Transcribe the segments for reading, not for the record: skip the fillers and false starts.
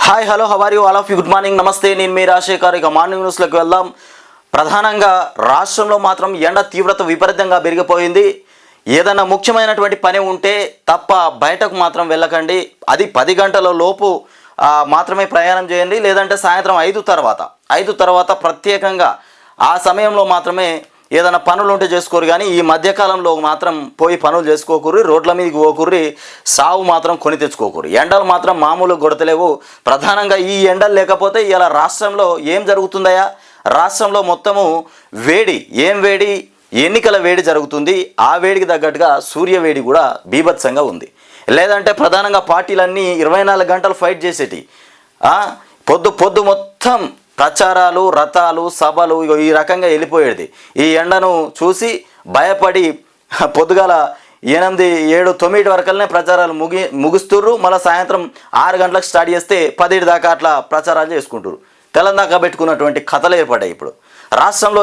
Hi hello how are you all of you good morning నమస్తే నేను మీ రాజశేఖర్. ఇక morning న్యూస్లోకి వెళ్దాం. ప్రధానంగా రాష్ట్రంలో మాత్రం ఎండ తీవ్రత విపరీతంగా పెరిగిపోయింది. ఏదైనా ముఖ్యమైనటువంటి పని ఉంటే తప్ప బయటకు మాత్రం వెళ్ళకండి. అది 10 గంటల లోపు మాత్రమే ప్రయాణం చేయండి. లేదంటే సాయంత్రం 5 తర్వాత ప్రత్యేకంగా ఆ సమయంలో మాత్రమే ఏదైనా పనులు ఉంటే చేసుకోరు. కానీ ఈ మధ్యకాలంలో మాత్రం పోయి పనులు చేసుకోకూరి, రోడ్ల మీదకి పోకూరి, సావు మాత్రం కొని తెచ్చుకోకూరి. ఎండలు మాత్రం మామూలు కొడతలేవు. ప్రధానంగా ఈ ఎండలు లేకపోతే ఇలా రాష్ట్రంలో ఏం జరుగుతుందయా? రాష్ట్రంలో మొత్తము వేడి, ఏం వేడి, ఎన్నికల వేడి జరుగుతుంది. ఆ వేడికి తగ్గట్టుగా సూర్య వేడి కూడా బీభత్సంగా ఉంది. లేదంటే ప్రధానంగా పార్టీలన్నీ 24 గంటలు ఫైట్ చేసేటి. పొద్దు మొత్తం ప్రచారాలు, రథాలు, సభలు ఈ రకంగా వెళ్ళిపోయేది. ఈ ఎండను చూసి భయపడి పొద్దుగాల 8, 7, 9 వరకల్నే ప్రచారాలు ముగిస్తుర్రు. మళ్ళీ సాయంత్రం 6 గంటలకు స్టార్ట్ చేస్తే 10 దాకా అట్లా ప్రచారాలు చేసుకుంటారు. తెలంగాణ పెట్టుకున్నటువంటి కథలు ఏర్పడ్డాయి. ఇప్పుడు రాష్ట్రంలో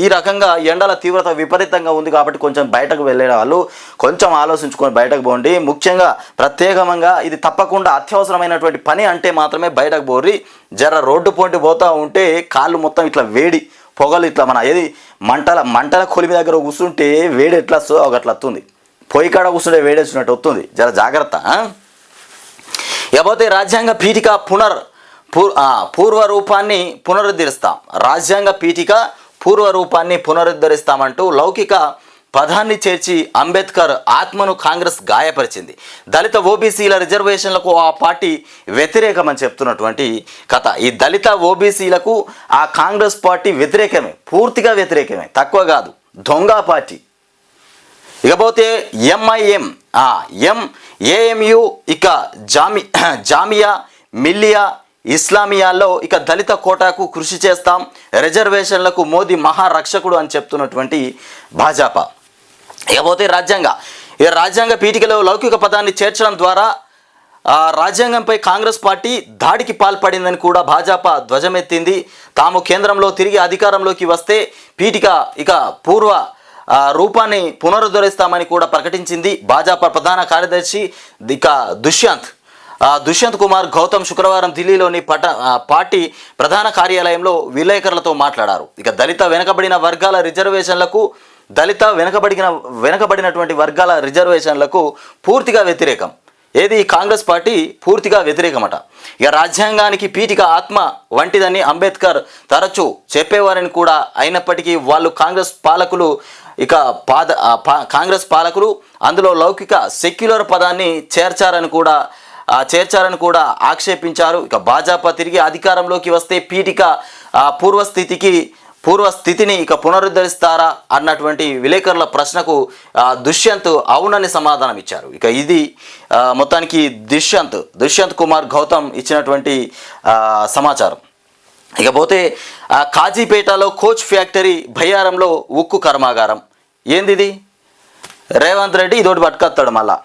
ఈ రకంగా ఎండల తీవ్రత విపరీతంగా ఉంది. కాబట్టి కొంచెం బయటకు వెళ్ళే వాళ్ళు కొంచెం ఆలోచించుకొని బయటకు పోండి. ముఖ్యంగా ప్రత్యేకంగా ఇది తప్పకుండా అత్యవసరమైనటువంటి పని అంటే మాత్రమే బయటకు పోరి. జర రోడ్డు పొంటి పోతూ ఉంటే కాళ్ళు మొత్తం ఇట్లా వేడి పొగలు ఇట్లా మన ఏది మంటల కొలిమి దగ్గర కూర్చుంటే వేడి ఎట్లా వస్తుందో అట్లా వస్తుంది. పొయ్యి కాడ కూర్చుంటే వేడి వచ్చినట్టు వస్తుంది. జర జాగ్రత్త. ఇకపోతే రాజ్యాంగ పీఠిక పూర్వ రూపాన్ని పునరుద్ధరిస్తాం. రాజ్యాంగ పీఠిక పూర్వ రూపాన్ని పునరుద్ధరిస్తామంటూ లౌకిక పదాన్ని చేర్చి అంబేద్కర్ ఆత్మను కాంగ్రెస్ గాయపరిచింది. దళిత ఓబీసీల రిజర్వేషన్లకు ఆ పార్టీ వ్యతిరేకమని చెప్తున్నటువంటి కథ. ఈ దళిత ఓబీసీలకు ఆ కాంగ్రెస్ పార్టీ వ్యతిరేకమే, పూర్తిగా వ్యతిరేకమే, తక్కువ కాదు, దొంగ పార్టీ. ఇకపోతే ఎంఐఎం, ఏఎంయు, ఇక జామియా మిల్లియా ఇస్లామియాల్లో ఇక దళిత కోటాకు కృషి చేస్తాం, రిజర్వేషన్లకు మోదీ మహారక్షకుడు అని చెప్తున్నటువంటి భాజపా. ఇకపోతే రాజ్యాంగ పీఠికలో లౌకిక పదాన్ని చేర్చడం ద్వారా రాజ్యాంగంపై కాంగ్రెస్ పార్టీ దాడికి పాల్పడిందని కూడా భాజపా ధ్వజమెత్తింది. తాము కేంద్రంలో తిరిగి అధికారంలోకి వస్తే పీఠిక ఇక పూర్వ రూపాన్ని పునరుద్ధరిస్తామని కూడా ప్రకటించింది. భాజపా ప్రధాన కార్యదర్శి ఇక దుష్యంత్ కుమార్ గౌతమ్ శుక్రవారం ఢిల్లీలోని పార్టీ ప్రధాన కార్యాలయంలో విలేకరులతో మాట్లాడారు. ఇక దళిత వెనుకబడినటువంటి వర్గాల రిజర్వేషన్లకు పూర్తిగా వ్యతిరేకం. ఏది కాంగ్రెస్ పార్టీ పూర్తిగా వ్యతిరేకమట. ఇక రాజ్యాంగానికి పీఠిక ఆత్మ వంటిదని అంబేద్కర్ తరచూ చెప్పేవారని కూడా అయినప్పటికీ వాళ్ళు కాంగ్రెస్ పాలకులు అందులో లౌకిక సెక్యులర్ పదాన్ని చేర్చారని కూడా ఆక్షేపించారు. ఇక భాజపా తిరిగి అధికారంలోకి వస్తే పీఠిక పూర్వస్థితిని ఇక పునరుద్ధరిస్తారా అన్నటువంటి విలేకరుల ప్రశ్నకు దుష్యంత్ అవునని సమాధానం ఇచ్చారు. ఇక ఇది మొత్తానికి దుష్యంత్ కుమార్ గౌతమ్ ఇచ్చినటువంటి సమాచారం. ఇకపోతే కాజీపేటలో కోచ్ ఫ్యాక్టరీ, బయ్యారంలో ఉక్కు కర్మాగారం. ఏంది ఇది? రేవంత్ రెడ్డి ఇదోటి పట్టుకొస్తాడు మళ్ళా.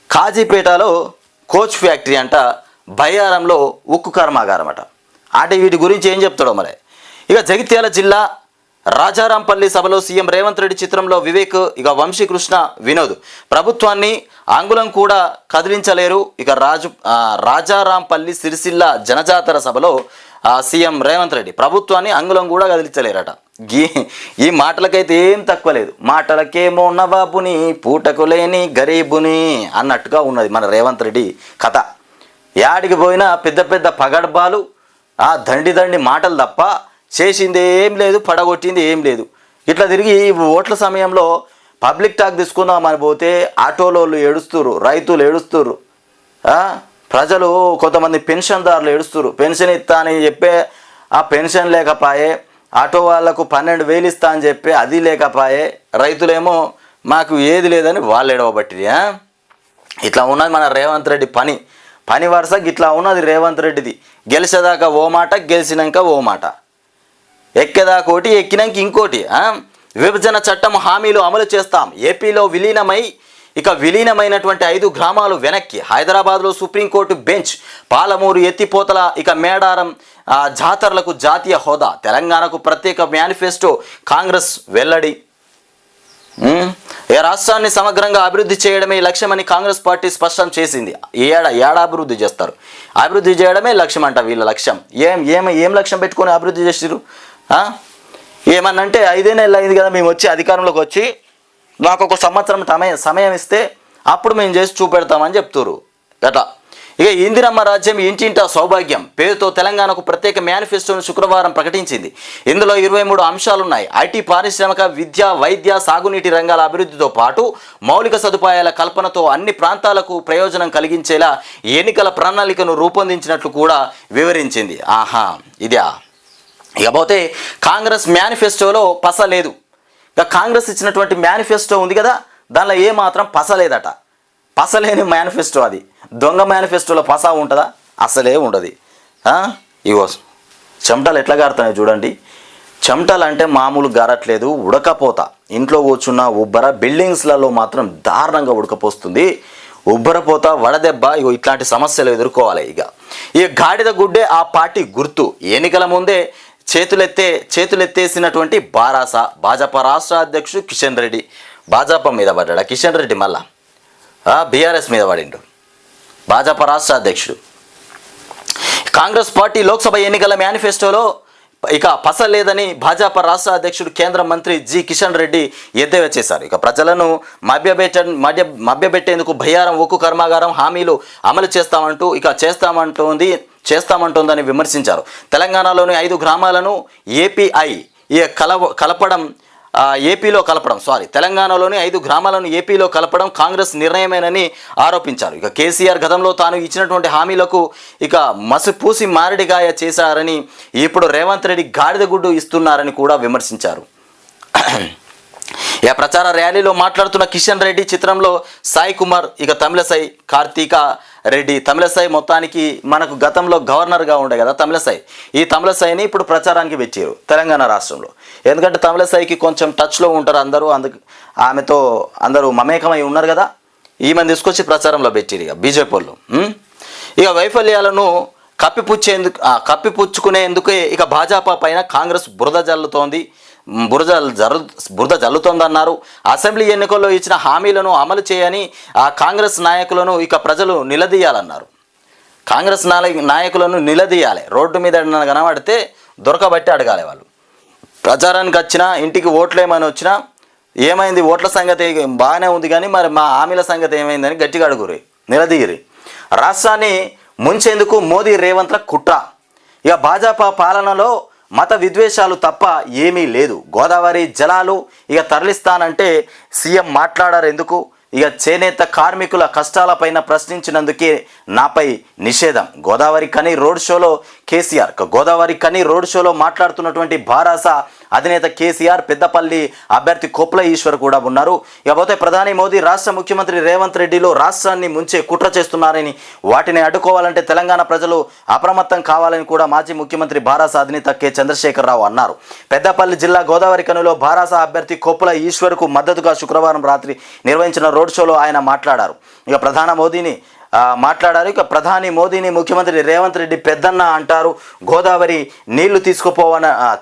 కాజీపేటలో కోచ్ ఫ్యాక్టరీ అంట, బయ్యారంలో ఉక్కు కర్మాగారం అట. అంటే వీటి గురించి ఏం చెప్తాడో మరి. ఇక జగిత్యాల జిల్లా రాజారాంపల్లి సభలో సీఎం రేవంత్ రెడ్డి చిత్రంలో వివేక్, ఇక వంశీకృష్ణ, వినోద్ ప్రభుత్వాన్ని అంగుళం కూడా కదిలించలేరు. ఇక రాజారాంపల్లి సిరిసిల్ల జనజాతర సభలో సీఎం రేవంత్ రెడ్డి ప్రభుత్వాన్ని అంగుళం కూడా కదిలించలేరట. ఈ మాటలకైతే ఏం తక్కువ లేదు. మాటలకేమో నవాబుని, పూటకు లేని గరీబుని అన్నట్టుగా ఉన్నది మన రేవంత్ రెడ్డి కథ. యాడికి పోయినా పెద్ద పగడ్బాలు, దండి మాటలు తప్ప చేసింది ఏం లేదు, పడగొట్టింది ఏం లేదు. ఇట్లా తిరిగి ఓట్ల సమయంలో పబ్లిక్ టాక్ తీసుకుందామని పోతే ఆటోలోళ్ళు ఏడుస్తురు, రైతులు ఏడుస్తురు, ప్రజలు కొంతమంది పెన్షన్దారులు ఏడుస్తురు. పెన్షన్ ఇస్తా అని చెప్పే ఆ పెన్షన్ లేకపోయే, ఆటో వాళ్లకు 12,000 ఇస్తా అని చెప్పి అది లేకపోయే, రైతులేమో మాకు ఏది లేదని వాళ్ళు ఎడవబట్టి. ఇట్లా ఉన్నది మన రేవంత్ రెడ్డి పని వరుస ఇట్లా ఉన్నది రేవంత్ రెడ్డిది. గెలిచేదాకా ఓ మాట, గెలిచినాక ఓ మాట, ఎక్కేదాకా ఒకటి, ఎక్కినాక ఇంకోటి. విభజన చట్టం హామీలు అమలు చేస్తాం. ఏపీలో విలీనమైనటువంటి 5 గ్రామాలు వెనక్కి. హైదరాబాద్లో సుప్రీంకోర్టు బెంచ్. పాలమూరు ఎత్తిపోతల, ఇక మేడారం జాతరలకు జాతీయ హోదా. తెలంగాణకు ప్రత్యేక మేనిఫెస్టో కాంగ్రెస్ వెల్లడి. ఏ రాష్ట్రాన్ని సమగ్రంగా అభివృద్ధి చేయడమే లక్ష్యమని కాంగ్రెస్ పార్టీ స్పష్టం చేసింది. ఏడా అభివృద్ధి చేస్తారు? అభివృద్ధి చేయడమే లక్ష్యం అంట వీళ్ళ లక్ష్యం. ఏం లక్ష్యం పెట్టుకొని అభివృద్ధి చేసిరు? ఏమన్నంటే 5 నెలలు అయింది కదా మేము వచ్చి అధికారంలోకి వచ్చి, మాకు 1 సంవత్సరం సమయం ఇస్తే అప్పుడు మేము చేసి చూపెడతామని చెప్తున్నారు. అట్లా ఇక ఇందిరమ్మ రాజ్యం ఇంటింటా సౌభాగ్యం పేరుతో తెలంగాణకు ప్రత్యేక మేనిఫెస్టోను శుక్రవారం ప్రకటించింది. ఇందులో 23 అంశాలున్నాయి. ఐటీ, పారిశ్రామిక, విద్య, వైద్య, సాగునీటి రంగాల అభివృద్ధితో పాటు మౌలిక సదుపాయాల కల్పనతో అన్ని ప్రాంతాలకు ప్రయోజనం కలిగించేలా ఎన్నికల ప్రణాళికను రూపొందించినట్లు కూడా వివరించింది. ఇదా ఇకపోతే కాంగ్రెస్ మేనిఫెస్టోలో పస లేదు. ఇక కాంగ్రెస్ ఇచ్చినటువంటి మేనిఫెస్టో ఉంది కదా, దానిలో ఏమాత్రం పస లేదట. పసలేని మేనిఫెస్టో అది. దొంగ మేనిఫెస్టోలో పస ఉంటుందా? అసలే ఉండదు. ఇగో చెమటలు ఎట్లా గారుతున్నాయి చూడండి. చెమటలు అంటే మామూలు గారట్లేదు, ఉడకపోత. ఇంట్లో కూర్చున్న ఉబ్బర, బిల్డింగ్స్లలో మాత్రం దారుణంగా ఉడకపోస్తుంది. ఉబ్బరపోత, వడదెబ్బ, ఇగో ఇట్లాంటి సమస్యలు ఎదుర్కోవాలి. ఇక గాడిద గుడ్డే ఆ పార్టీ గుర్తు. ఎన్నికల ముందే చేతులెత్తేసినటువంటి భాజపా రాష్ట్ర అధ్యక్షుడు కిషన్ రెడ్డి. భాజపా మీద పడ్డాడు కిషన్ రెడ్డి, మళ్ళా బీఆర్ఎస్ మీద పడిండు. భాజపా రాష్ట్ర అధ్యక్షుడు. కాంగ్రెస్ పార్టీ లోక్సభ ఎన్నికల మేనిఫెస్టోలో ఇక పస లేదని భాజపా రాష్ట్ర అధ్యక్షుడు కేంద్ర మంత్రి జి కిషన్ రెడ్డి ఎద్దేవా చేశారు. ఇక ప్రజలను మభ్యపెట్టేందుకు బయ్యారం ఉక్కు కర్మాగారం హామీలు అమలు చేస్తామంటోందని విమర్శించారు. తెలంగాణలోని 5 గ్రామాలను తెలంగాణలోని 5 గ్రామాలను ఏపీలో కలపడం కాంగ్రెస్ నిర్ణయమేనని ఆరోపించారు. ఇక కేసీఆర్ గతంలో తాను ఇచ్చినటువంటి హామీలకు ఇక మసిపూసి మారడిగాయ చేశారని, ఇప్పుడు రేవంత్ రెడ్డి గాడిదగుడ్డు ఇస్తున్నారని కూడా విమర్శించారు. ఇక ప్రచార ర్యాలీలో మాట్లాడుతున్న కిషన్ రెడ్డి చిత్రంలో సాయి కుమార్, ఇక తమిళసై కార్తీక రెడ్డి. తమిళసై మొత్తానికి మనకు గతంలో గవర్నర్గా ఉండే కదా తమిళసై. ఈ తమిళసైని ఇప్పుడు ప్రచారానికి పెట్టారు తెలంగాణ రాష్ట్రంలో. ఎందుకంటే తమిళసైకి కొంచెం టచ్లో ఉంటారు అందరూ, ఆమెతో అందరూ మమేకమై ఉన్నారు కదా. ఈమెను తీసుకొచ్చి ప్రచారంలో పెట్టారు ఇక బీజేపీ వాళ్ళు. ఇక వైఫల్యాలను కప్పిపుచ్చుకునేందుకే ఇక భాజపా పైన కాంగ్రెస్ బురద జల్లుతోందన్నారు. అసెంబ్లీ ఎన్నికల్లో ఇచ్చిన హామీలను అమలు చేయని ఆ కాంగ్రెస్ నాయకులను ఇక ప్రజలు నిలదీయాలన్నారు. కాంగ్రెస్ నాయకులను నిలదీయాలి. రోడ్డు మీద కనబడితే దొరకబట్టి అడగాలి. వాళ్ళు ప్రచారానికి వచ్చినా, ఇంటికి ఓట్లేమని వచ్చినా, ఏమైంది ఓట్ల సంగతి బాగానే ఉంది కానీ మరి మా హామీల సంగతి ఏమైందని గట్టిగా అడుగురి, నిలదీయరి. రాష్ట్రాన్ని ముంచేందుకు మోదీ రేవంత్ల కుట్ర. ఇక భాజపా పాలనలో మత విద్వేషాలు తప్ప ఏమీ లేదు. గోదావరి జలాలు ఇక తరలిస్తానంటే సీఎం మాట్లాడారు ఎందుకు? ఇక చేనేత కార్మికుల కష్టాలపైన ప్రశ్నించినందుకే నాపై నిషేధం. గోదావరి కని రోడ్ షోలో కేసీఆర్. గోదావరి కని రోడ్ షోలో మాట్లాడుతున్నటువంటి భారాస అధినేత కేసీఆర్, పెద్దపల్లి అభ్యర్థి కొప్పుల ఈశ్వర్ కూడా ఉన్నారు. ఇకపోతే ప్రధాని మోదీ రాష్ట్ర ముఖ్యమంత్రి రేవంత్ రెడ్డిలో రాష్ట్రాన్ని ముంచే కుట్ర చేస్తున్నారని, వాటిని అడ్డుకోవాలంటే తెలంగాణ ప్రజలు అప్రమత్తం కావాలని కూడా మాజీ ముఖ్యమంత్రి భారాస అధినేత కె చంద్రశేఖరరావు అన్నారు. పెద్దపల్లి జిల్లా గోదావరి కనిలో భారాస అభ్యర్థి కొప్పుల ఈశ్వర్కు మద్దతుగా శుక్రవారం రాత్రి నిర్వహించిన రోడ్ షోలో ఆయన మాట్లాడారు. ఇక ప్రధాని మోదీని ముఖ్యమంత్రి రేవంత్ రెడ్డి పెద్దన్న అంటారు. గోదావరి నీళ్లు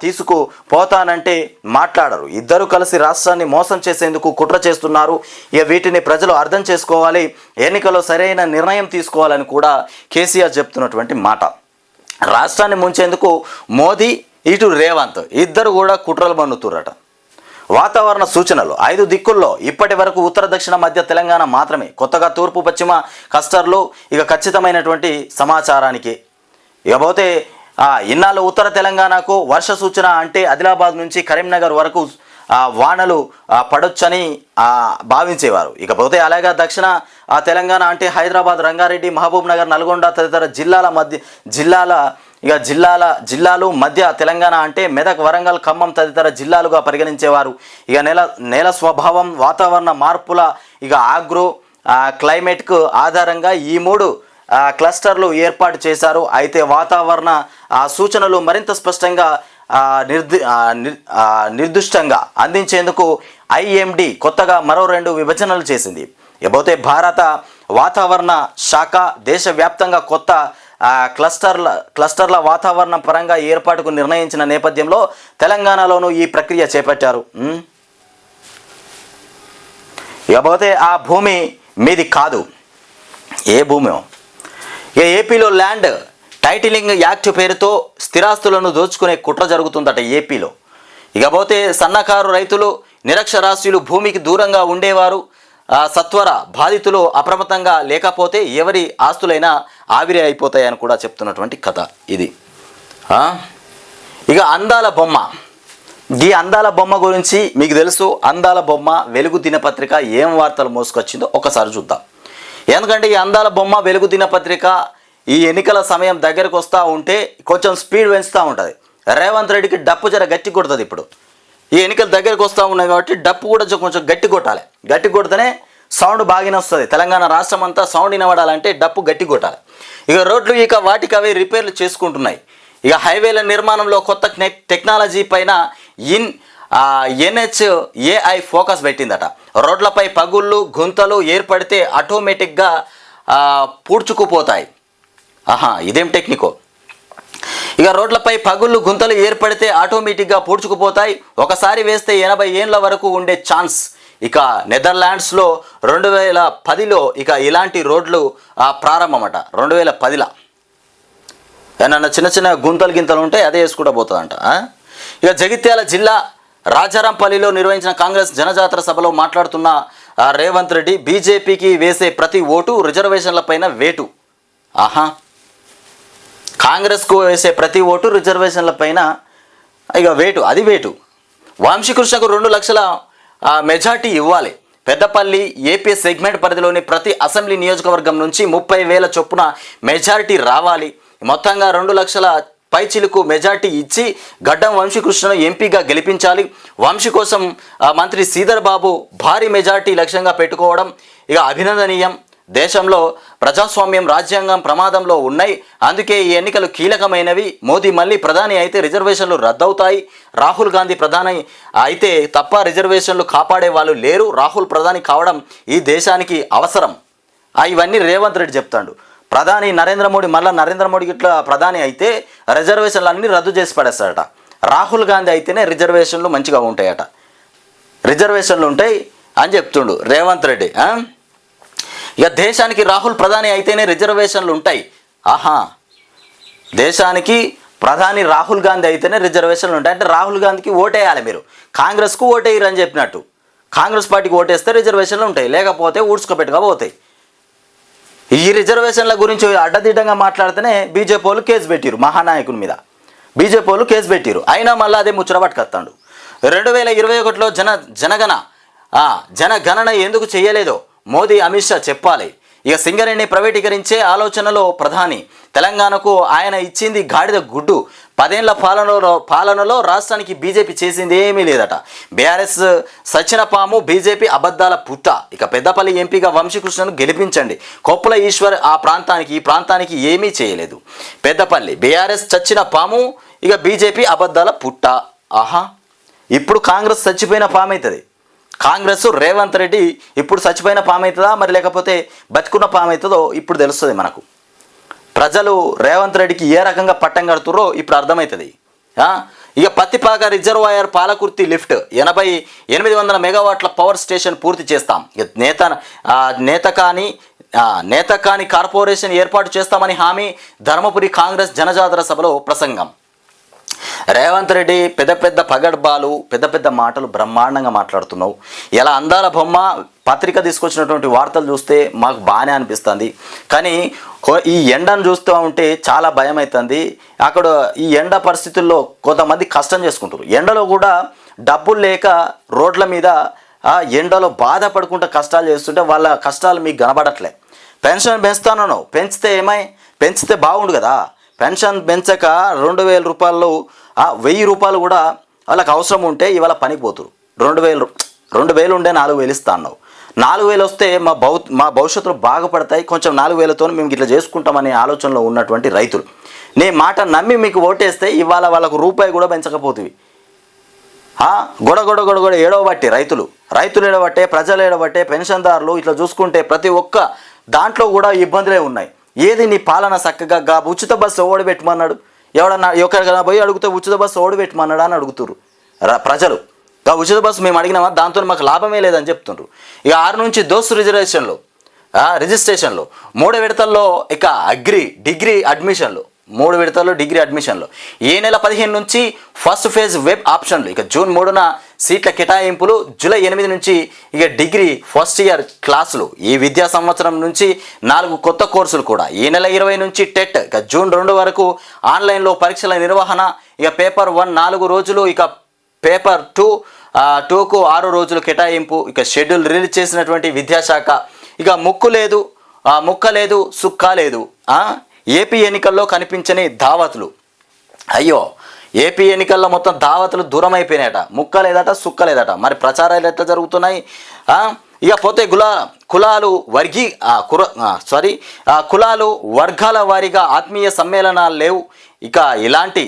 తీసుకుపోతానంటే మాట్లాడరు. ఇద్దరు కలిసి రాష్ట్రాన్ని మోసం చేసేందుకు కుట్ర చేస్తున్నారు. ఇక వీటిని ప్రజలు అర్థం చేసుకోవాలి, ఎన్నికల్లో సరైన నిర్ణయం తీసుకోవాలని కూడా కేసీఆర్ చెప్తున్నటువంటి మాట. రాష్ట్రాన్ని ముంచేందుకు మోదీ, ఇటు రేవంత్ ఇద్దరు కూడా కుట్రలు మన్నుతురట. వాతావరణ సూచనలు 5 దిక్కుల్లో ఇప్పటి వరకు ఉత్తర దక్షిణ మధ్య తెలంగాణ మాత్రమే. కొత్తగా తూర్పు పశ్చిమ కస్టర్లు ఇక ఖచ్చితమైనటువంటి సమాచారానికి. ఇకపోతే ఇన్నాళ్ళు ఉత్తర తెలంగాణకు వర్ష సూచన అంటే ఆదిలాబాద్ నుంచి కరీంనగర్ వరకు వానలు పడొచ్చని భావించేవారు. ఇకపోతే అలాగే దక్షిణ తెలంగాణ అంటే హైదరాబాద్, రంగారెడ్డి, మహబూబ్ నగర్, నల్గొండ తదితర జిల్లాలు మధ్య తెలంగాణ అంటే మెదక్, వరంగల్, ఖమ్మం తదితర జిల్లాలుగా పరిగణించేవారు. ఇక నేల స్వభావం, వాతావరణ మార్పుల ఆగ్రో క్లైమేట్కు ఆధారంగా ఈ 3 క్లస్టర్లు ఏర్పాటు చేశారు. అయితే వాతావరణ సూచనలు మరింత స్పష్టంగా నిర్దిష్టంగా అందించేందుకు ఐఎండీ కొత్తగా మరో 2 విభజనలు చేసింది. ఇకపోతే భారత వాతావరణ శాఖ దేశవ్యాప్తంగా కొత్త క్లస్టర్ల వాతావరణ పరంగా ఏర్పాటుకు నిర్ణయించిన నేపథ్యంలో తెలంగాణలోనూ ఈ ప్రక్రియ చేపట్టారు. ఇకపోతే ఆ భూమి మీది కాదు. ఏ భూమి? ఇక ఏపీలో ల్యాండ్ టైటిలింగ్ యాక్ట్ పేరుతో స్థిరాస్తులను దోచుకునే కుట్ర జరుగుతుందట ఏపీలో. ఇకపోతే సన్నకారు రైతులు, నిరక్షరాస్యులు, భూమికి దూరంగా ఉండేవారు, సత్వర బాధితులు అప్రమత్తంగా లేకపోతే ఎవరి ఆస్తులైనా ఆవిరి అయిపోతాయని కూడా చెప్తున్నటువంటి కథ ఇది. ఇక అందాల బొమ్మ. ఈ అందాల బొమ్మ గురించి మీకు తెలుసు. అందాల బొమ్మ వెలుగు దినపత్రిక ఏం వార్తలు మోసుకొచ్చిందో ఒకసారి చూద్దాం. ఎందుకంటే ఈ అందాల బొమ్మ వెలుగు దినపత్రిక ఈ ఎన్నికల సమయం దగ్గరకు వస్తూ ఉంటే కొంచెం స్పీడ్ పెంచుతూ ఉంటుంది. రేవంత్ రెడ్డికి డప్పు జర గట్టి కొడుతుంది. ఇప్పుడు ఈ ఎన్నికలు దగ్గరకు వస్తూ ఉన్నాయి కాబట్టి డప్పు కూడా కొంచెం గట్టి కొట్టాలి. గట్టి కొడితేనే సౌండ్ బాగానే వస్తుంది. తెలంగాణ రాష్ట్రం అంతా సౌండ్ వినబడాలంటే డప్పు గట్టి కొట్టాలి. ఇక రోడ్లు ఇక వాటికి అవే రిపేర్లు చేసుకుంటున్నాయి. ఇక హైవేల నిర్మాణంలో కొత్త టెక్నాలజీ పైన NHAI ఫోకస్ పెట్టిందట. రోడ్లపై పగుళ్ళు, గుంతలు ఏర్పడితే ఆటోమేటిక్గా పూడ్చుకుపోతాయి. ఇదేం టెక్నికో. ఇక రోడ్లపై పగుళ్ళు, గుంతలు ఏర్పడితే ఆటోమేటిక్గా పూడ్చుకుపోతాయి. ఒకసారి వేస్తే 80 ఏళ్ళ వరకు ఉండే ఛాన్స్. ఇక నెదర్లాండ్స్లో 2010లో ఇక ఇలాంటి రోడ్లు ప్రారంభమట. 2010లో ఏమన్నా చిన్న చిన్న గింతలు ఉంటే అదే వేసుకుంటూ పోతుందంట. ఇక జగిత్యాల జిల్లా రాజారాంపల్లిలో నిర్వహించిన కాంగ్రెస్ జనజాతర సభలో మాట్లాడుతున్న రేవంత్ రెడ్డి బీజేపీకి వేసే ప్రతి ఓటు రిజర్వేషన్లపైన వేటు. కాంగ్రెస్కు వేసే ప్రతి ఓటు రిజర్వేషన్లపైన ఇక వేటు, అది వేటు. వంశీకృష్ణకు 2 లక్షల మెజార్టీ ఇవ్వాలి. పెద్దపల్లి ఏపీ సెగ్మెంట్ పరిధిలోని ప్రతి అసెంబ్లీ నియోజకవర్గం నుంచి 30,000 చొప్పున మెజార్టీ రావాలి. మొత్తంగా 2 లక్షల పైచిలుకు మెజార్టీ ఇచ్చి గడ్డం వంశీకృష్ణను ఎంపీగా గెలిపించాలి. వంశీ కోసం మంత్రి శ్రీధర్ బాబు భారీ మెజార్టీ లక్ష్యంగా పెట్టుకోవడం ఇక అభినందనీయం. దేశంలో ప్రజాస్వామ్యం, రాజ్యాంగం ప్రమాదంలో ఉన్నాయి. అందుకే ఈ ఎన్నికలు కీలకమైనవి. మోదీ మళ్ళీ ప్రధాని అయితే రిజర్వేషన్లు రద్దవుతాయి. రాహుల్ గాంధీ ప్రధాని అయితే తప్ప రిజర్వేషన్లు కాపాడే వాళ్ళు లేరు. రాహుల్ ప్రధాని కావడం ఈ దేశానికి అవసరం. ఇవన్నీ రేవంత్ రెడ్డి చెప్తాడు. ప్రధాని నరేంద్ర మోడీ ఇట్లా ప్రధాని అయితే రిజర్వేషన్లు అన్నీ రద్దు చేసి పడేస్తాడట. రాహుల్ గాంధీ అయితేనే రిజర్వేషన్లు మంచిగా ఉంటాయట. రిజర్వేషన్లు ఉంటాయి అని చెప్తుండు రేవంత్ రెడ్డి. ఇక దేశానికి రాహుల్ ప్రధాని అయితేనే రిజర్వేషన్లు ఉంటాయి. దేశానికి ప్రధాని రాహుల్ గాంధీ అయితేనే రిజర్వేషన్లు ఉంటాయి. అంటే రాహుల్ గాంధీకి ఓటేయాలి మీరు. కాంగ్రెస్కు ఓటేయరు అని చెప్పినట్టు. కాంగ్రెస్ పార్టీకి ఓటేస్తే రిజర్వేషన్లు ఉంటాయి, లేకపోతే ఊడ్చుకోపెట్టుగా పోతాయి. ఈ రిజర్వేషన్ల గురించి అడ్డదిడ్డంగా మాట్లాడితేనే బీజేపీ వాళ్ళు కేసు పెట్టిరు. మహానాయకుని మీద బీజేపీ వాళ్ళు కేసు పెట్టిరు. అయినా మళ్ళీ అదే ముచ్చట పట్టుకొస్తాడు. 2021లో జనగణన ఎందుకు చేయలేదో మోదీ, అమిత్ షా చెప్పాలి. ఇక సింగరేణిని ప్రైవేటీకరించే ఆలోచనలో ప్రధాని. తెలంగాణకు ఆయన ఇచ్చింది గాడిద గుడ్డు. 10 ఏళ్ల పాలనలో రాష్ట్రానికి బీజేపీ చేసింది ఏమీ లేదట. బీఆర్ఎస్ సచిన పాము, బీజేపీ అబద్ధాల పుట్ట. ఇక పెద్దపల్లి ఎంపీగా వంశీకృష్ణను గెలిపించండి. కొప్పుల ఈశ్వర్ ఈ ప్రాంతానికి ఏమీ చేయలేదు. పెద్దపల్లి బీఆర్ఎస్ చచ్చిన పాము, ఇక బీజేపీ అబద్ధాల పుట్ట. ఇప్పుడు కాంగ్రెస్ చచ్చిపోయిన పాము అవుతుంది. కాంగ్రెస్ రేవంత్ రెడ్డి ఇప్పుడు చచ్చిపోయిన పాము అవుతుందా మరి లేకపోతే బతుకున్న పాము అవుతుందో ఇప్పుడు తెలుస్తుంది మనకు. ప్రజలు రేవంత్ రెడ్డికి ఏ రకంగా పట్టం కడుతుర్రో ఇప్పుడు అర్థమవుతుంది. ఇక పత్తిపాక రిజర్వాయర్ పాలకుర్తి లిఫ్ట్ 800 మెగావాట్ల పవర్ స్టేషన్ పూర్తి చేస్తాం. నేతకాని కార్పొరేషన్ ఏర్పాటు చేస్తామని హామీ. ధర్మపురి కాంగ్రెస్ జనజాతర సభలో ప్రసంగం. రేవంత్ రెడ్డి పెద్ద పగడ్బాలు, పెద్ద మాటలు బ్రహ్మాండంగా మాట్లాడుతున్నావు. ఇలా అందాల బొమ్మ పత్రిక తీసుకొచ్చినటువంటి వార్తలు చూస్తే మాకు బాగానే అనిపిస్తుంది. కానీ ఈ ఎండను చూస్తూ ఉంటే చాలా భయం అవుతుంది. అక్కడ ఈ ఎండ పరిస్థితుల్లో కొంతమంది కష్టం చేసుకుంటారు. ఎండలో కూడా డబ్బులు లేక రోడ్ల మీద ఎండలో బాధపడుకుంటూ కష్టాలు చేస్తుంటే వాళ్ళ కష్టాలు మీకు కనబడట్లే. పెన్షన్ పెంచుతాను, పెంచితే బాగుండు కదా. పెన్షన్ పెంచక 2,000 రూపాయలు, 1,000 రూపాయలు కూడా వాళ్ళకి అవసరం ఉంటే ఇవాళ పనికి పోతురు. 2,000 ఉండే 4,000 ఇస్తా అన్నావు. 4,000 వస్తే మా భవిష్యత్తులో బాగుపడతాయి, కొంచెం 4,000తో మేము ఇట్లా చేసుకుంటామనే ఆలోచనలో ఉన్నటువంటి రైతులు నీ మాట నమ్మి మీకు ఓటేస్తే ఇవాళ వాళ్ళకు రూపాయి కూడా పెంచకపోతుంది. గొడగొడ ఏడవబట్టి రైతులు ఏడబట్టే, ప్రజలు ఏడబట్టే, పెన్షన్దారులు ఇట్లా చూసుకుంటే ప్రతి ఒక్క దాంట్లో కూడా ఇబ్బందులే ఉన్నాయి. ఏది నీ పాలన చక్కగా ఉచిత బస్సు ఓడిపెట్టమన్నాడు. ఎవడన్నా ఎక్కడికైనా పోయి అడిగితే ఉచిత బస్సు ఓడిపెట్టమన్నాడు అని అడుగుతురు ప్రజలు. ఇక ఉచిత బస్సు మేము అడిగినామా, దాంతో మాకు లాభమే లేదని చెప్తుండ్రు. ఇక 6 నుంచి దోస్తు రిజర్వేషన్లు రిజిస్ట్రేషన్లు, 3 విడతల్లో ఇక డిగ్రీ అడ్మిషన్లు, 3 విడతల్లో డిగ్రీ అడ్మిషన్లు. ఈ నెల 15 నుంచి ఫస్ట్ ఫేజ్ వెబ్ ఆప్షన్లు. ఇక జూన్ 3న సీట్ల కేటాయింపులు. జూలై 8 నుంచి ఇక డిగ్రీ ఫస్ట్ ఇయర్ క్లాసులు. ఈ విద్యా సంవత్సరం నుంచి 4 కొత్త కోర్సులు కూడా. ఈ నెల 20 నుంచి టెట్. ఇక జూన్ 2 వరకు ఆన్లైన్లో పరీక్షల నిర్వహణ. ఇక పేపర్ 1 4 రోజులు, ఇక పేపర్ 2కు 6 రోజులు కేటాయింపు. ఇక షెడ్యూల్ రిలీజ్ చేసినటువంటి విద్యాశాఖ. ఇక ముక్క లేదు సుక్క లేదు. ఏపీ ఎన్నికల్లో కనిపించని దావతులు. అయ్యో, ఏపీ ఎన్నికల్లో మొత్తం దావతులు దూరం అయిపోయినాయట. ముక్క లేదట, సుక్క లేదట. మరి ప్రచారాలు ఎట్లా జరుగుతున్నాయి? ఇక పోతే కులాలు వర్గాల వారీగా ఆత్మీయ సమ్మేళనాలు లేవు. ఇక ఇలాంటి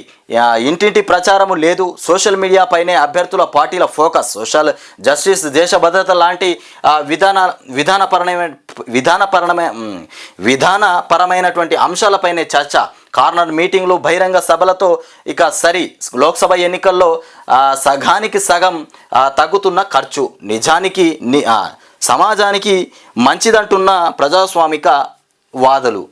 ఇంటింటి ప్రచారము లేదు. సోషల్ మీడియా పైనే అభ్యర్థుల పార్టీల ఫోకస్. సోషల్ జస్టిస్, దేశ భద్రత లాంటి విధానపరమైనటువంటి అంశాలపైనే చర్చ. కార్నర్ మీటింగ్లు, బహిరంగ సభలతో ఇక లోక్సభ ఎన్నికల్లో సగానికి సగం తగ్గుతున్న ఖర్చు. నిజానికి సమాజానికి మంచిదంటున్న ప్రజాస్వామిక వాదులు.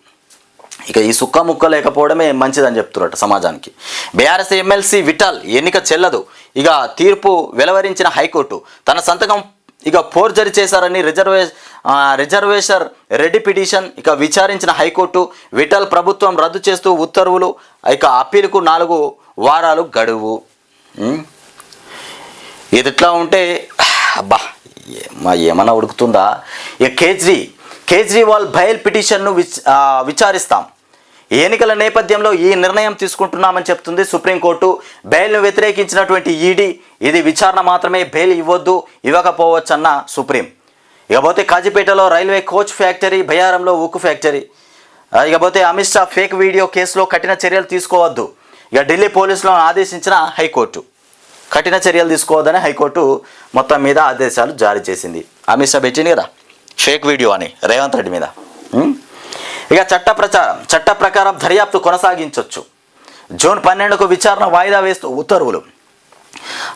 ఇక ఈ సుక్క ముక్క లేకపోవడమే మంచిదని చెప్తున్నట్టు సమాజానికి. బీఆర్ఎస్ ఎమ్మెల్సీ విఠల్ ఎన్నిక చెల్లదు. ఇక తీర్పు వెలువరించిన హైకోర్టు. తన సంతకం ఇక ఫోర్జరీ చేశారని రిజర్వేషన్ రెడ్డి పిటిషన్ ఇక విచారించిన హైకోర్టు. విఠల్ ప్రభుత్వం రద్దు చేస్తూ ఉత్తర్వులు. ఇక అప్పీలుకు 4 వారాలు గడువు. ఇది ఇట్లా ఉంటే అబ్బా ఏమన్నా ఉడుకుతుందా? ఇక కేజ్రీవాల్ బెయిల్ పిటిషన్ను విచారిస్తాం. ఎన్నికల నేపథ్యంలో ఈ నిర్ణయం తీసుకుంటున్నామని చెప్తుంది సుప్రీంకోర్టు. బెయిల్ను వ్యతిరేకించినటువంటి ఈడీ ఇది విచారణ మాత్రమే, బెయిల్ ఇవ్వకపోవచ్చన్న సుప్రీం. ఇకపోతే కాజీపేటలో రైల్వే కోచ్ ఫ్యాక్టరీ, బయ్యారంలో ఉక్కు ఫ్యాక్టరీ. ఇకపోతే అమిత్ షా ఫేక్ వీడియో కేసులో కఠిన చర్యలు తీసుకోవద్దు. ఇక ఢిల్లీ పోలీసులను ఆదేశించిన హైకోర్టు. కఠిన చర్యలు తీసుకోవద్దని హైకోర్టు మొత్తం మీద ఆదేశాలు జారీ చేసింది. అమిత్ షా పెట్టింది కదా ఫేక్ వీడియో అని రేవంత్ రెడ్డి మీద. ఇక చట్ట ప్రకారం దర్యాప్తు కొనసాగించవచ్చు. జూన్ 12కు విచారణ వాయిదా వేస్తూ ఉత్తర్వులు.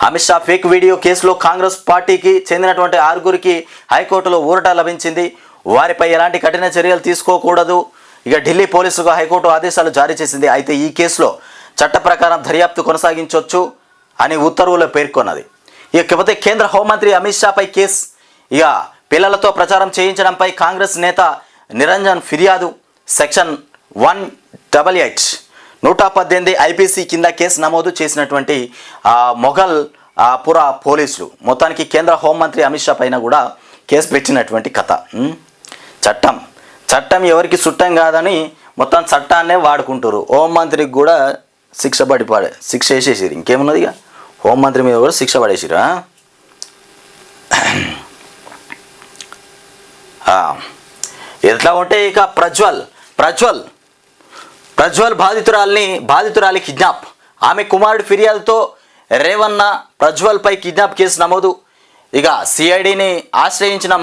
అమిత్ షా ఫేక్ వీడియో కేసులో కాంగ్రెస్ పార్టీకి చెందినటువంటి 6గురికి హైకోర్టులో ఊరట లభించింది. వారిపై ఎలాంటి కఠిన చర్యలు తీసుకోకూడదు. ఇక ఢిల్లీ పోలీసులకు హైకోర్టు ఆదేశాలు జారీ చేసింది. అయితే ఈ కేసులో చట్ట ప్రకారం దర్యాప్తు కొనసాగించవచ్చు అని ఉత్తర్వులో పేర్కొన్నది. ఇకపోతే కేంద్ర హోంమంత్రి అమిత్ షాపై కేసు. ఇక పిల్లలతో ప్రచారం చేయించడంపై కాంగ్రెస్ నేత నిరంజన్ ఫిర్యాదు. సెక్షన్ 188 118 ఐపీసీ కింద కేసు నమోదు చేసినటువంటి మొఘల్ పురా పోలీసులు. మొత్తానికి కేంద్ర హోంమంత్రి అమిత్ షా పైన కూడా కేసు పెట్టినటువంటి కథ. చట్టం ఎవరికి చుట్టం కాదని మొత్తం చట్టాన్నే వాడుకుంటారు. హోంమంత్రికి కూడా శిక్ష వేసేసారు. ఇంకేమున్నది? ఇక హోంమంత్రి మీద కూడా శిక్ష పడేసిరు. ఎట్లా ఉంటే ఇక ప్రజ్వల్ బాధితురాలి కిడ్నాప్. ఆమె కుమారుడి ఫిర్యాదుతో రేవన్న ప్రజ్వల్పై కిడ్నాప్ కేసు నమోదు. ఇక సిఐడిని ఆశ్రయించిన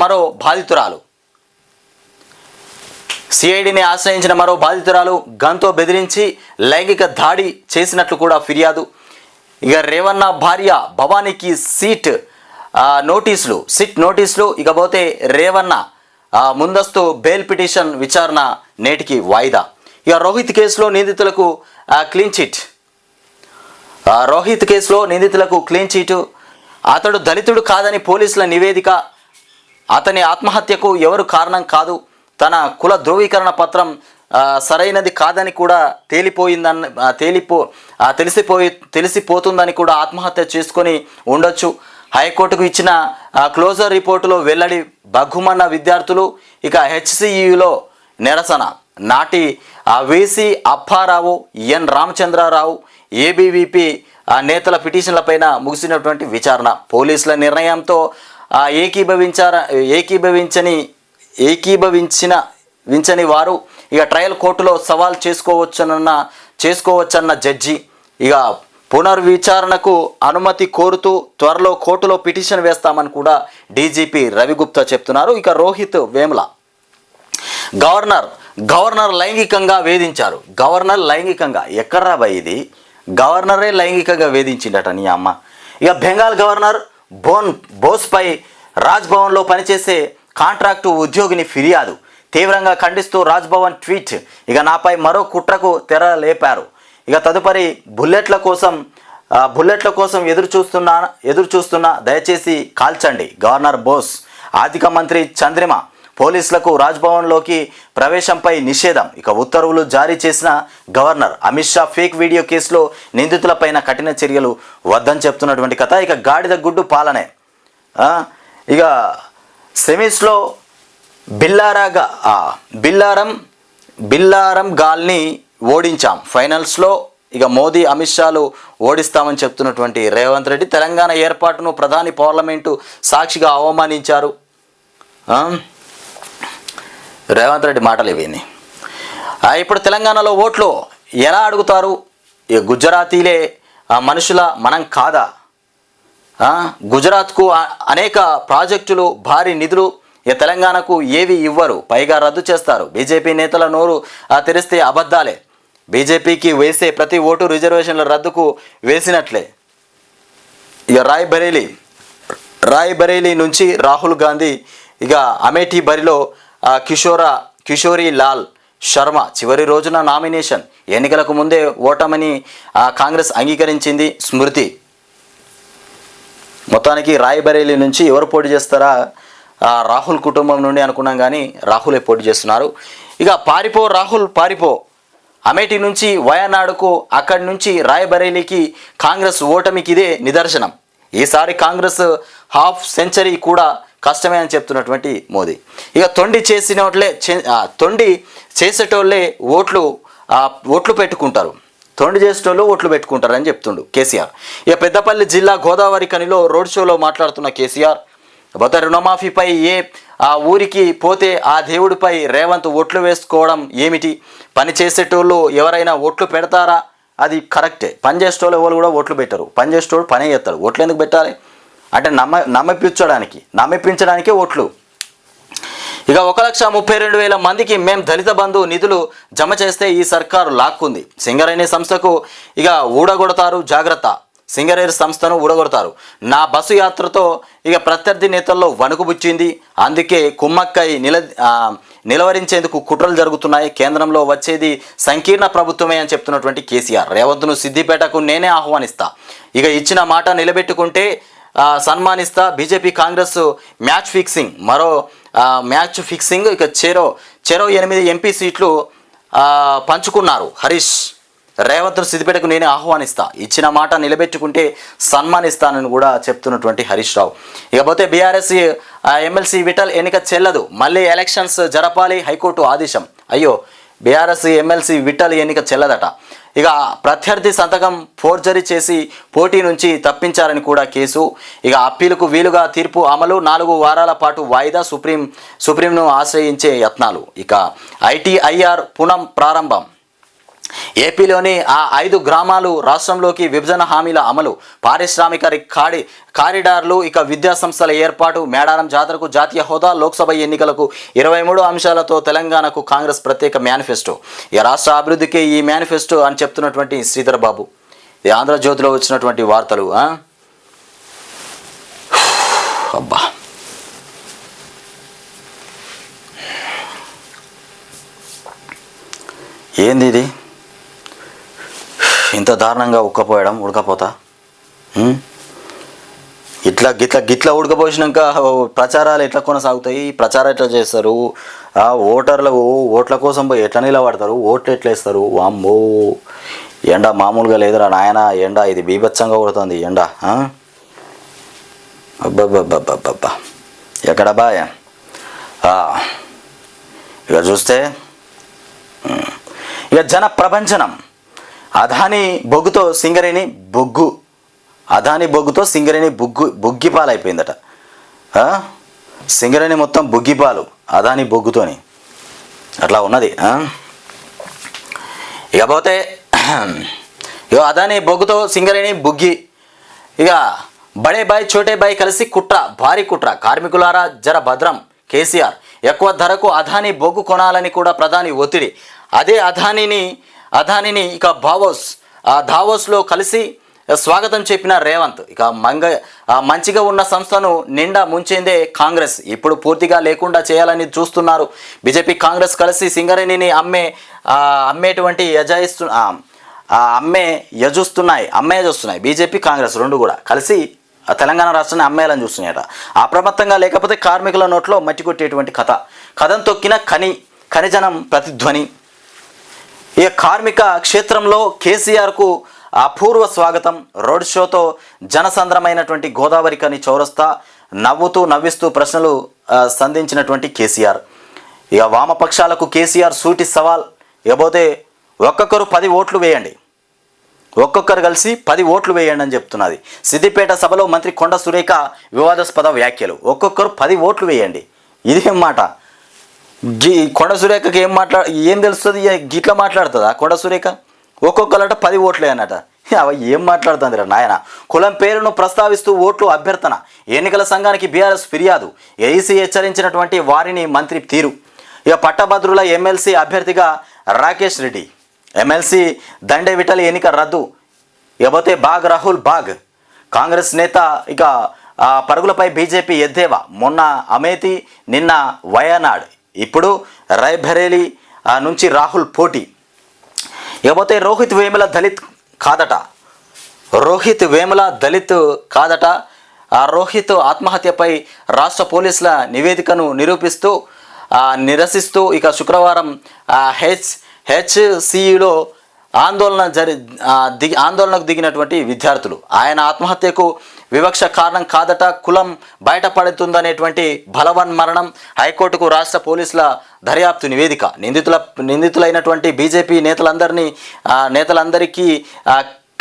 మరో బాధితురాలు గన్తో బెదిరించి లైంగిక దాడి చేసినట్లు కూడా ఫిర్యాదు. ఇక రేవన్న భార్య భవానీకి సిట్ నోటీసులు. ఇకపోతే రేవన్న ముందస్తు బెయిల్ పిటిషన్ విచారణ నేటికి వాయిదా. ఇక రోహిత్ కేసులో నిందితులకు క్లీన్ చిట్. అతడు దళితుడు కాదని పోలీసుల నివేదిక. అతని ఆత్మహత్యకు ఎవరు కారణం కాదు. తన కుల ధృవీకరణ పత్రం సరైనది కాదని కూడా తెలిసిపోతుందని కూడా ఆత్మహత్య చేసుకొని ఉండొచ్చు. హైకోర్టుకు ఇచ్చిన క్లోజర్ రిపోర్టులో వెల్లడి. బగ్గుమన్న విద్యార్థులు. ఇక హెచ్సియులో నిరసన. నాటి వీసీ అప్పారావు, ఎన్ రామచంద్రారావు, ఏబీవీపీ నేతల పిటిషన్లపైన ముగిసినటువంటి విచారణ. పోలీసుల నిర్ణయంతో ఏకీభవించని వారు ఇక ట్రయల్ కోర్టులో సవాల్ చేసుకోవచ్చన్న జడ్జి. ఇక పునర్విచారణకు అనుమతి కోరుతూ త్వరలో కోర్టులో పిటిషన్ వేస్తామని కూడా డీజీపీ రవిగుప్తా చెప్తున్నారు. ఇక రోహిత్ వేముల గవర్నర్ లైంగికంగా వేధించారు. ఎక్కడ్రా భయ్ ఇది? గవర్నరే లైంగికంగా వేధించిండట నీ అమ్మ. ఇక బెంగాల్ గవర్నర్ బోస్పై రాజ్భవన్లో పనిచేసే కాంట్రాక్టు ఉద్యోగిని ఫిర్యాదు. తీవ్రంగా ఖండిస్తూ రాజ్భవన్ ట్వీట్. ఇక నాపై మరో కుట్రకు తెర లేపారు. ఇక తదుపరి బుల్లెట్ల కోసం ఎదురు చూస్తున్నా దయచేసి కాల్చండి. గవర్నర్ బోస్. ఆర్థిక మంత్రి చంద్రిమ. పోలీసులకు రాజ్భవన్లోకి ప్రవేశంపై నిషేధం. ఇక ఉత్తర్వులు జారీ చేసిన governor. Amit Shah fake video కేసులో నిందితులపైన కఠిన చర్యలు వద్దని చెప్తున్నటువంటి కథ. ఇక గాడిద గుడ్డు పాలనే. ఇక సెమీస్లో బిల్లారం గాల్ని ఓడించాం. ఫైనల్స్లో ఇక మోదీ అమిత్ షాలు ఓడిస్తామని చెప్తున్నటువంటి రేవంత్ రెడ్డి తెలంగాణ ఏర్పాటును ప్రధాని పార్లమెంటు సాక్షిగా అవమానించారు. రేవంత్ రెడ్డి మాటలు ఇవన్నీ. ఇప్పుడు తెలంగాణలో ఓట్లు ఎలా అడుగుతారు? గుజరాతీలే మనుషుల మనం కాదా? గుజరాత్కు అనేక ప్రాజెక్టులు, భారీ నిధులు, తెలంగాణకు ఏవి ఇవ్వరు, పైగా రద్దు చేస్తారు. బీజేపీ నేతల నోరు తెరిస్తే అబద్ధాలే. బీజేపీకి వేసే ప్రతి ఓటు రిజర్వేషన్ల రద్దుకు వేసినట్లే. ఇక రాయ్బరేలీ నుంచి రాహుల్ గాంధీ. ఇక అమేఠీ బరిలో కిషోరీ లాల్ శర్మ. చివరి రోజున నామినేషన్. ఎన్నికలకు ముందే ఓటమని కాంగ్రెస్ అంగీకరించింది. స్మృతి. మొత్తానికి రాయ్బరేలీ నుంచి ఎవరు పోటీ చేస్తారా? రాహుల్ కుటుంబం నుండి అనుకున్నాం, కానీ రాహులే పోటీ చేస్తున్నారు. ఇక రాహుల్ పారిపో. అమేఠీ నుంచి వయనాడుకు, అక్కడి నుంచి రాయ్బరేలీకి కాంగ్రెస్ ఓటమికి ఇదే నిదర్శనం. ఈసారి కాంగ్రెస్ హాఫ్ సెంచరీ కూడా కష్టమే అని చెప్తున్నటువంటి మోదీ. ఇక తొండి చేసేటోళ్ళే ఓట్లు పెట్టుకుంటారు. తొండి చేసేటోళ్ళు ఓట్లు పెట్టుకుంటారని చెప్తుండు కేసీఆర్. ఇక పెద్దపల్లి జిల్లా గోదావరి కనిలో రోడ్ షోలో మాట్లాడుతున్న కేసీఆర్, పోతే రుణమాఫీపై ఊరికి పోతే ఆ దేవుడిపై రేవంత్ ఓట్లు వేసుకోవడం ఏమిటి? పని చేసేటోళ్ళు ఎవరైనా ఓట్లు పెడతారా? అది కరెక్టే. పని చేసేటోళ్ళు ఎవరు కూడా ఓట్లు పెట్టరు. పని చేసేటోడు పనే చేస్తాడు. ఓట్లు ఎందుకు పెట్టాలి? అంటే నమ్మిపించడానికే ఓట్లు. ఇక 1,32,000 మందికి మేం దళిత బంధు నిధులు జమ చేస్తే ఈ సర్కారు లాక్కుంది. సింగరేణి సంస్థకు ఇక ఊడగొడతారు, జాగ్రత్త. సింగరేణి సంస్థను ఊడగొడతారు. నా బస్సు యాత్రతో ఇక ప్రత్యర్థి నేతల్లో వణుకుబుచ్చింది. అందుకే కుమ్మక్కై నిలవరించేందుకు కుట్రలు జరుగుతున్నాయి. కేంద్రంలో వచ్చేది సంకీర్ణ ప్రభుత్వమే అని చెప్తున్నటువంటి కేసీఆర్. రేవంత్ను సిద్దిపేటకు నేనే ఆహ్వానిస్తా. ఇక ఇచ్చిన మాట నిలబెట్టుకుంటే సన్మానిస్తా. BJP Congress match fixing. ఇక చెరో 8 ఎంపీ సీట్లు పంచుకున్నారు హరీష్. రేవంత్ను సిద్దిపేటకు నేనే ఆహ్వానిస్తా. ఇచ్చిన మాట నిలబెట్టుకుంటే సన్మానిస్తానని కూడా చెప్తున్నటువంటి హరీష్ రావు. ఇకపోతే బీఆర్ఎస్ ఎమ్మెల్సీ విఠల్ ఎన్నిక చెల్లదు, మళ్ళీ ఎలక్షన్స్ జరపాలి, హైకోర్టు ఆదేశం. అయ్యో, బీఆర్ఎస్ ఎమ్మెల్సీ విఠల్ ఎన్నిక చెల్లదట. ఇక ప్రత్యర్థి సంతకం ఫోర్జరీ చేసి పోటీ నుంచి తప్పించారని కూడా కేసు. ఇక అప్పీలుకు వీలుగా తీర్పు అమలు. 4 వారాల పాటు వాయిదా. సుప్రీంను ఆశ్రయించే యత్నాలు. ఇక ఐటీఐఆర్ పునః ప్రారంభం. ఏపీలోని 5 గ్రామాలు రాష్ట్రంలోకి విభజన హామీల అమలు. పారిశ్రామిక కారిడార్లు. ఇక విద్యాసంస్థల ఏర్పాటు. మేడారం జాతరకు జాతీయ హోదా. లోక్సభ ఎన్నికలకు 23 అంశాలతో తెలంగాణకు కాంగ్రెస్ ప్రత్యేక మేనిఫెస్టో. ఇక రాష్ట్ర అభివృద్ధికి ఈ మేనిఫెస్టో అని చెప్తున్నటువంటి శ్రీధర్ బాబు. ఇది ఆంధ్రజ్యోతిలో వచ్చినటువంటి వార్తలు. అబ్బా, ఏంది ఇది? ఇంత దారుణంగా ఉడకపోతా గిట్లా ఉడకపోసినాక ప్రచారాలు ఎట్లా కొనసాగుతాయి? ప్రచారం ఎట్లా చేస్తారు? ఓట్ల కోసం పోయి ఎట్లా నిలబడతారు? ఓట్లు ఎట్లా వేస్తారు? వామ్మో, ఎండ మామూలుగా లేదురా నాయన. ఎండ ఇది బీభత్సంగా కొడుతుంది ఎండ. అబ్బబ్బబ్బబ్బబ్బా, ఎక్కడ బాయ్? ఇక చూస్తే ఇక జన ప్రపంచనం. అదానీ బొగ్గుతో సింగరేణి బొగ్గిపాలైపోయిందట. సింగరేణి మొత్తం బొగ్గిపాలు అదానీ బొగ్గుతోని అట్లా ఉన్నది. ఇకపోతే ఇక అదానీ బొగ్గుతో సింగరేణి బుగ్గి. ఇక బడే బాయ్ చోటే బాయ్ కలిసి భారీ కుట్ర. కార్మికులారా జర భద్రం. కేసీఆర్. ఎక్కువ ధరకు అదానీ బొగ్గు కొనాలని కూడా ప్రధాని ఒత్తిడి. అదే అదానీని ఇక దావోస్లో కలిసి స్వాగతం చెప్పిన రేవంత్. ఇక మంచిగా ఉన్న సంస్థను నిండా ముంచేందే కాంగ్రెస్ ఇప్పుడు పూర్తిగా లేకుండా చేయాలని చూస్తున్నారు. బీజేపీ కాంగ్రెస్ కలిసి సింగరేణిని అమ్మేటువంటి యజుస్తున్నాయి. బీజేపీ కాంగ్రెస్ రెండు కూడా కలిసి తెలంగాణ రాష్ట్రాన్ని అమ్మేయాలని చూస్తున్నాయట. అప్రమత్తంగా లేకపోతే కార్మికుల నోట్లో మట్టి కొట్టేటువంటి కథం తొక్కిన ఖనిజనం ప్రతిధ్వని. ఈ కార్మిక క్షేత్రంలో కేసీఆర్కు అపూర్వ స్వాగతం. రోడ్ షోతో జనసంద్రమైనటువంటి గోదావరి కని చౌరస్తా నవ్విస్తూ ప్రశ్నలు సంధించినటువంటి కేసీఆర్. ఇక వామపక్షాలకు కేసీఆర్ సూటి సవాల్. ఇకపోతే ఒక్కొక్కరు 10 ఓట్లు వేయండి, ఒక్కొక్కరు కలిసి 10 ఓట్లు వేయండి అని చెప్తున్నది. సిద్దిపేట సభలో మంత్రి కొండ సురేఖ వివాదాస్పద వ్యాఖ్యలు. ఒక్కొక్కరు 10 ఓట్లు వేయండి. ఇదేం మాట? కొండ సురేఖకి ఏం తెలుస్తుంది? గిట్లా మాట్లాడుతుందా కొండ సురేఖ? ఒక్కొక్కరట 10 ఓట్లే అన్నట. ఏం మాట్లాడుతుంది రా నాయన? కులం పేరును ప్రస్తావిస్తూ ఓట్లు అభ్యర్థన. ఎన్నికల సంఘానికి బీఆర్ఎస్ ఫిర్యాదు. ఏఈసీ హెచ్చరించినటువంటి వారిని మంత్రి తీరు. ఇక పట్టభద్రుల ఎమ్మెల్సీ అభ్యర్థిగా రాకేష్ రెడ్డి, ఎమ్మెల్సీ దండే విఠల్ ఎన్నిక రద్దు. ఇకపోతే రాహుల్ బాగ్ కాంగ్రెస్ నేత. ఇక పరుగులపై బీజేపీ ఎద్దేవా. మొన్న అమేథీ, నిన్న వయనాడ్, ఇప్పుడు రాయ్బరేలీ నుంచి రాహుల్ పోటీ. ఇకపోతే రోహిత్ వేముల దళిత్ కాదట. రోహిత్ ఆత్మహత్యపై రాష్ట్ర పోలీసుల నివేదికను నిరసిస్తూ ఇక శుక్రవారం హెచ్సియులో ఆందోళనకు దిగినటువంటి విద్యార్థులు. ఆయన ఆత్మహత్యకు వివక్ష కారణం కాదట. కులం బయటపడుతుందనేటువంటి బలవన్ మరణం. హైకోర్టుకు రాష్ట్ర పోలీసుల దర్యాప్తు నివేదిక. నిందితులైనటువంటి బీజేపీ నేతలందరికీ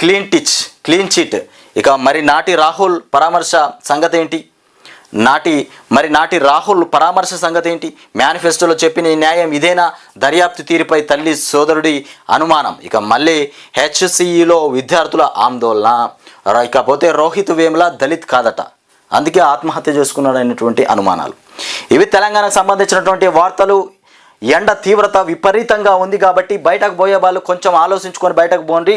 క్లీన్ చిట్. ఇక మరి నాటి రాహుల్ పరామర్శ సంగతి ఏంటి? మేనిఫెస్టోలో చెప్పిన న్యాయం ఇదేనా? దర్యాప్తు తీరుపై తల్లి సోదరుడి అనుమానం. ఇక మళ్ళీ హెచ్సిఈలో విద్యార్థుల ఆందోళన. ఇకపోతే రోహిత్ వేముల దళిత్ కాదట, అందుకే ఆత్మహత్య చేసుకున్నాడు అనేటువంటి అనుమానాలు. ఇవి తెలంగాణకు సంబంధించినటువంటి వార్తలు. ఎండ తీవ్రత విపరీతంగా ఉంది కాబట్టి బయటకు పోయే వాళ్ళు కొంచెం ఆలోచించుకొని బయటకు పోండి.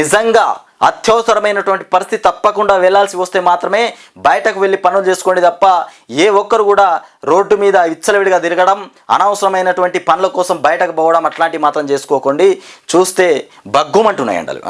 నిజంగా అత్యవసరమైనటువంటి పరిస్థితి తప్పకుండా వెళ్లాల్సి వస్తే మాత్రమే బయటకు వెళ్ళి పనులు చేసుకోండి తప్ప ఏ ఒక్కరు కూడా రోడ్డు మీద విచ్చలవిడిగా తిరగడం, అనవసరమైనటువంటి పనుల కోసం బయటకు పోవడం అట్లాంటివి మాత్రం చేసుకోకండి. చూస్తే బగ్గుమంటున్నాయి ఎండలు.